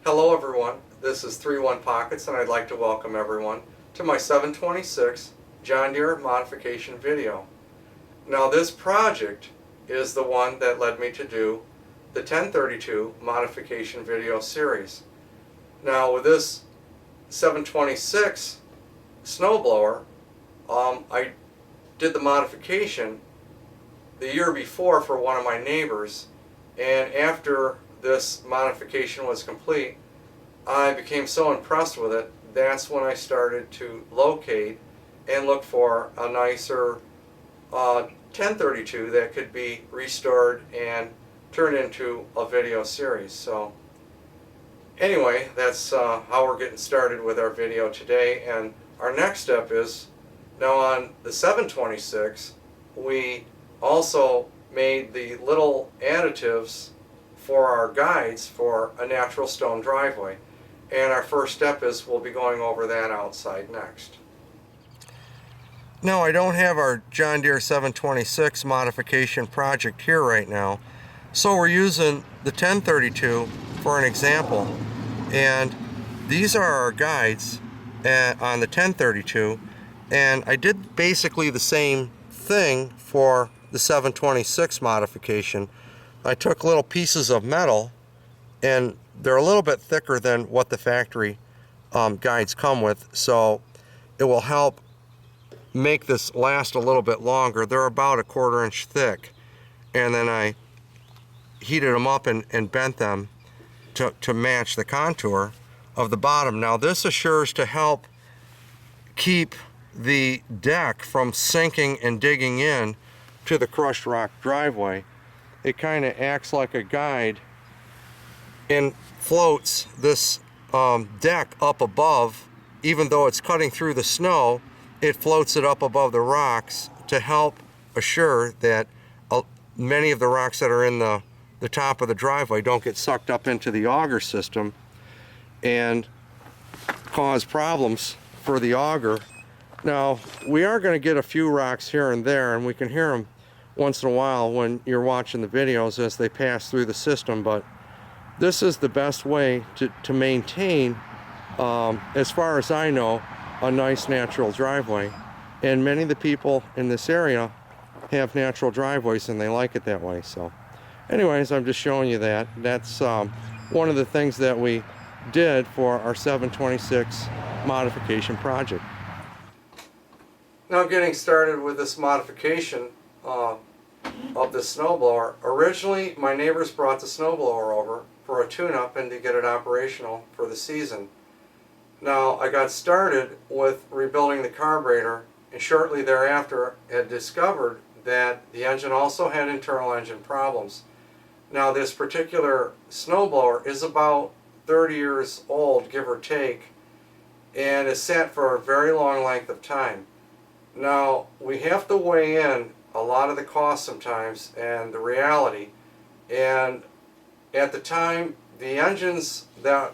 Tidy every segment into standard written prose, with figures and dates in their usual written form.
Hello everyone, this is 3-1 Pockets and I'd like to welcome everyone to my 726 John Deere modification video. Now this project is the one that led me to do the 1032 modification video series. Now with this 726 snowblower, I did the modification the year before for one of my neighbors, and after this modification was complete, I became so impressed with it. That's when I started to locate and look for a nicer 1032 that could be restored and turned into a video series. So anyway, that's how we're getting started with our video today. And our next step is, now on the 726 we also made the little additives for our guides for a natural stone driveway, and our first step is we'll be going over that outside next. Now I don't have our John Deere 726 modification project here right now, so we're using the 1032 for an example, and these are our guides on the 1032, and I did basically the same thing for the 726 modification. I took little pieces of metal, and they're a little bit thicker than what the factory guides come with, so it will help make this last a little bit longer. They're about a 1/4 inch thick, and then I heated them up and bent them to match the contour of the bottom. Now this assures to help keep the deck from sinking and digging in to the crushed rock driveway. It kind of acts like a guide and floats this deck up above. Even though it's cutting through the snow, it floats it up above the rocks to help assure that many of the rocks that are in the top of the driveway don't get sucked up into the auger system and cause problems for the auger. Now we are going to get a few rocks here and there, and we can hear them once in a while when you're watching the videos as they pass through the system, but this is the best way to maintain, as far as I know, a nice natural driveway. And many of the people in this area have natural driveways and they like it that way. So anyways, I'm just showing you that. That's one of the things that we did for our 726 modification project. Now getting started with this modification of the snowblower. Originally my neighbors brought the snowblower over for a tune-up and to get it operational for the season. Now I got started with rebuilding the carburetor, and shortly thereafter had discovered that the engine also had internal engine problems. Now this particular snowblower is about 30 years old, give or take, and is sat for a very long length of time. Now we have to weigh in a lot of the cost sometimes and the reality, and at the time the engines that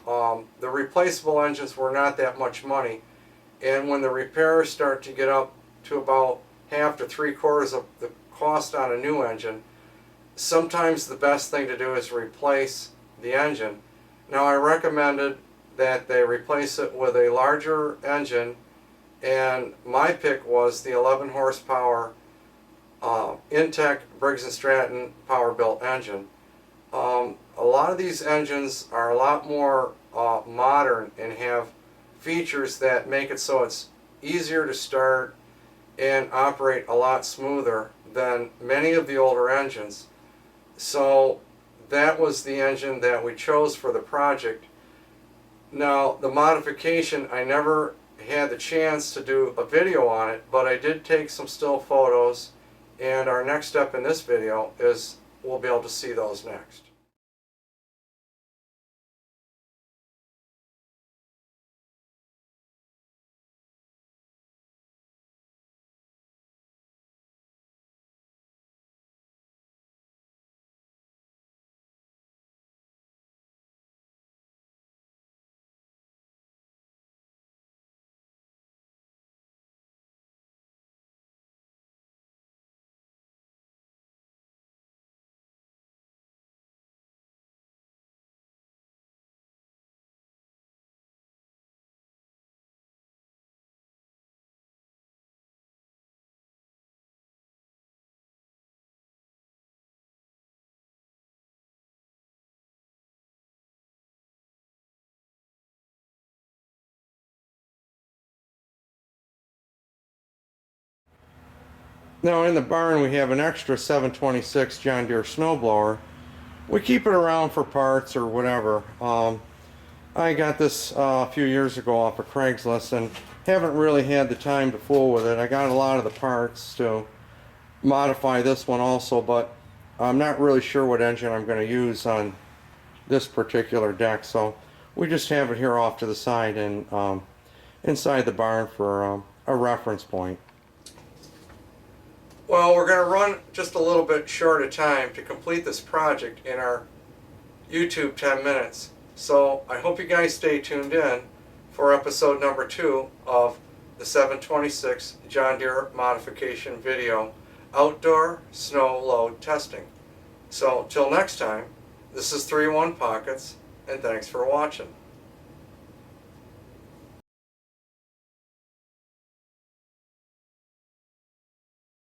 the replaceable engines were not that much money, and when the repairs start to get up to about half to 3/4 of the cost on a new engine, sometimes the best thing to do is replace the engine. Now I recommended that they replace it with a larger engine, and my pick was the 11 horsepower Intek Briggs and Stratton Powerbuilt engine. A lot of these engines are a lot more modern and have features that make it so it's easier to start and operate a lot smoother than many of the older engines. So that was the engine that we chose for the project. Now the modification, I never had the chance to do a video on it, but I did take some still photos, and our next step in this video is we'll be able to see those next. Now in the barn we have an extra 726 John Deere snowblower. We keep it around for parts or whatever. I got this a few years ago off of Craigslist and haven't really had the time to fool with it. I got a lot of the parts to modify this one also, but I'm not really sure what engine I'm going to use on this particular deck, so we just have it here off to the side and inside the barn for a reference point. Well, we're going to run just a little bit short of time to complete this project in our YouTube 10 minutes. So I hope you guys stay tuned in for episode number 2 of the 726 John Deere modification video, outdoor snow load testing. So till next time, this is 3-1 Pockets, and thanks for watching.